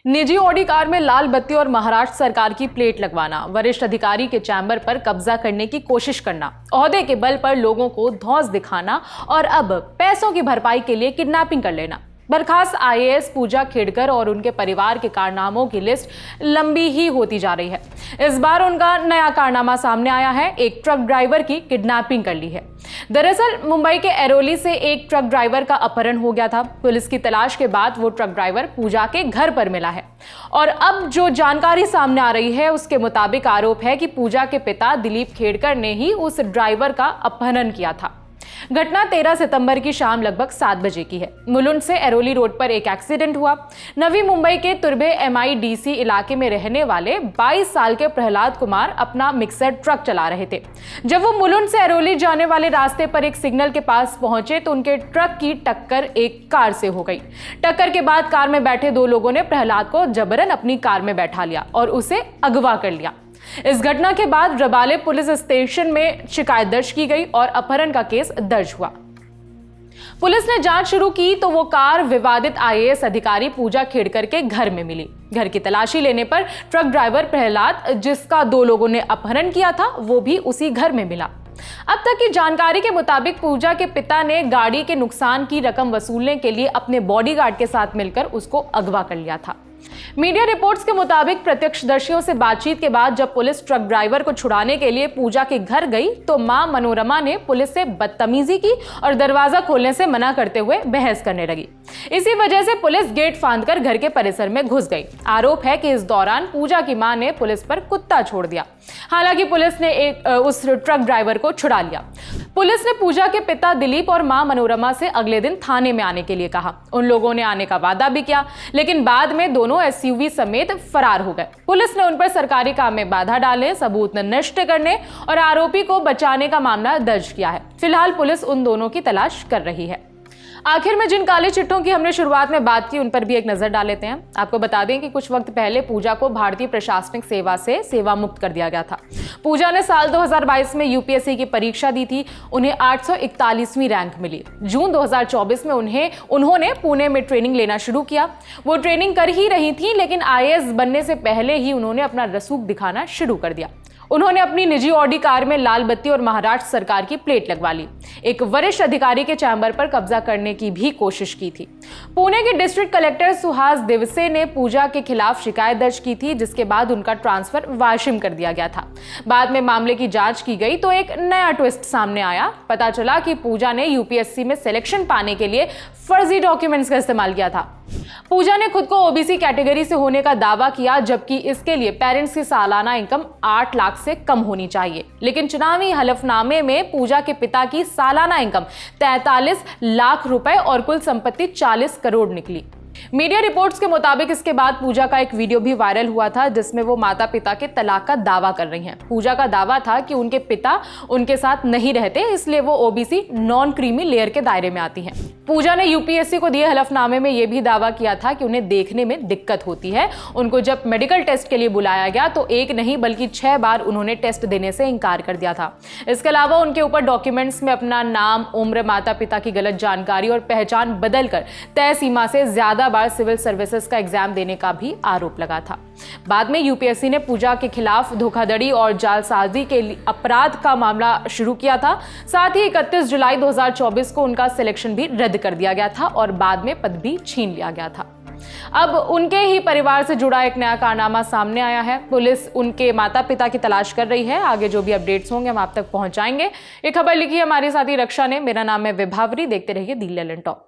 निजी Audi car में लाल बत्ती और महाराष्ट्र सरकार की प्लेट लगवाना, वरिष्ठ अधिकारी के चैम्बर पर कब्जा करने की कोशिश करना, ओहदे के बल पर लोगों को धौंस दिखाना और अब पैसों की भरपाई के लिए किडनैपिंग कर लेना। बर्खास्त आईएएस पूजा खेड़कर और उनके परिवार के कारनामों की लिस्ट लंबी ही होती जा रही है। इस बार उनका नया कारनामा सामने आया है, एक ट्रक ड्राइवर की किडनैपिंग कर ली है। दरअसल मुंबई के एरोली से एक ट्रक ड्राइवर का अपहरण हो गया था। पुलिस की तलाश के बाद वो ट्रक ड्राइवर पूजा के घर पर मिला है और अब जो जानकारी सामने आ रही है उसके मुताबिक आरोप है कि पूजा के पिता दिलीप खेड़कर ने ही उस ड्राइवर का अपहरण किया था। घटना 13 सितंबर की शाम लगभग 7 बजे की है। मुलुंड से एरोली रोड पर एक एक्सीडेंट हुआ। नवी मुंबई के तुर्भे MIDC इलाके में रहने वाले 22 साल के प्रहलाद कुमार अपना मिक्सर ट्रक चला रहे थे। जब वो मुलुंड से एरोली जाने वाले रास्ते पर एक सिग्नल के पास पहुंचे तो उनके ट्रक की टक्कर एक कार से हो गई। टक्कर के बाद कार में बैठे 2 लोगों ने प्रहलाद को जबरन अपनी कार में बैठा लिया और उसे अगवा कर लिया। इस घटना के बाद रबाले पुलिस स्टेशन में शिकायत दर्ज की गई और अपहरण का केस दर्ज हुआ। पुलिस ने जांच शुरू की तो वो कार विवादित आईएएस अधिकारी पूजा खेड़कर के घर में मिली। घर की तलाशी लेने पर ट्रक ड्राइवर प्रहलाद, जिसका 2 लोगों ने अपहरण किया था, वो भी उसी घर में मिला। अब तक की जानकारी के मुताबिक पूजा के पिता ने गाड़ी के नुकसान की रकम वसूलने के लिए अपने बॉडीगार्ड के साथ मिलकर उसको अगवा कर लिया था। मीडिया रिपोर्ट्स के मुताबिक प्रत्यक्षदर्शियों से बातचीत के बाद जब पुलिस ट्रक ड्राइवर को छुड़ाने के लिए पूजा के घर गई तो मां मनोरमा ने पुलिस से बदतमीजी की और दरवाजा खोलने से मना करते हुए बहस करने लगी। इसी वजह से पुलिस गेट फांदकर घर के परिसर में घुस गई। आरोप है कि इस दौरान पूजा की मां ने पुलिस पर कुत्ता छोड़ दिया। हालांकि पुलिस ने उस ट्रक ड्राइवर को छुड़ा लिया। पुलिस ने पूजा के पिता दिलीप और मां मनोरमा से अगले दिन थाने में आने के लिए कहा। उन लोगों ने आने का वादा भी किया, लेकिन बाद में दोनों SUV समेत फरार हो गए। पुलिस ने उन पर सरकारी काम में बाधा डालने, सबूत नष्ट करने और आरोपी को बचाने का मामला दर्ज किया है। फिलहाल पुलिस उन दोनों की तलाश कर रही है। आखिर में जिन काले चिट्ठों की हमने शुरुआत में बात की उन पर भी एक नजर डाल लेते हैं। आपको बता दें कि कुछ वक्त पहले पूजा को भारतीय प्रशासनिक सेवा से सेवा मुक्त कर दिया गया था। पूजा ने साल 2022 में UPSC की परीक्षा दी थी। उन्हें 841वीं रैंक मिली। जून 2024 में उन्होंने पुणे में ट्रेनिंग लेना शुरू किया। वो ट्रेनिंग कर ही रही थी, लेकिन IAS बनने से पहले ही उन्होंने अपना रसूख दिखाना शुरू कर दिया। उन्होंने अपनी निजी ऑडी कार में लाल बत्ती और महाराष्ट्र सरकार की प्लेट लगवा ली। एक वरिष्ठ अधिकारी के चैम्बर पर कब्जा करने की भी कोशिश की थी। पुणे के डिस्ट्रिक्ट कलेक्टर सुहास दिवसे ने पूजा के खिलाफ शिकायत दर्ज की थी, जिसके बाद उनका ट्रांसफर वाशिम कर दिया गया था। बाद में मामले की जांच की गई तो एक नया ट्विस्ट सामने आया। पता चला कि पूजा ने UPSC में सिलेक्शन पाने के लिए फर्जी डॉक्यूमेंट्स का इस्तेमाल किया था। पूजा ने खुद को OBC कैटेगरी से होने का दावा किया, जबकि इसके लिए पेरेंट्स की सालाना इनकम 8 लाख से कम होनी चाहिए। लेकिन चुनावी हलफनामे में पूजा के पिता की सालाना इनकम 43 लाख रुपए और कुल संपत्ति 40 करोड़ निकली। मीडिया रिपोर्ट्स के मुताबिक इसके बाद पूजा का एक वीडियो भी वायरल हुआ था, जिसमें वो माता पिता के तलाक का दावा कर रही हैं। पूजा का दावा था कि उनके पिता उनके साथ नहीं रहते, इसलिए वो OBC नॉन क्रीमी लेयर के दायरे में आती हैं। पूजा ने UPSC को दिए हलफनामे में यह भी दावा किया था कि उन्हें देखने में दिक्कत होती है। उनको जब मेडिकल टेस्ट के लिए बुलाया गया तो 1 नहीं बल्कि 6 बार उन्होंने टेस्ट देने से इनकार कर दिया था। इसके अलावा उनके ऊपर डॉक्यूमेंट्स में अपना नाम, उम्र, माता पिता की गलत जानकारी और पहचान बदलकर तय सीमा से ज्यादा बार सिविल सर्विसेज का एग्जाम देने का भी आरोप लगा था। बाद में UPSC ने पूजा के खिलाफ धोखाधड़ी और जालसाजी के अपराध का मामला शुरू किया था। साथ ही 31 जुलाई 2024 को उनका सिलेक्शन भी रद्द कर दिया गया था और बाद में पद भी छीन लिया गया था। अब उनके ही परिवार से जुड़ा एक नया कारनामा सामने आया है। पुलिस उनके माता पिता की तलाश कर रही है। आगे जो भी अपडेट्स होंगे हम आप तक पहुंचाएंगे। ये खबर लिखी है हमारी साथी रक्षा ने। मेरा नाम है विभावरी। देखते रहिए दी ललन टॉप।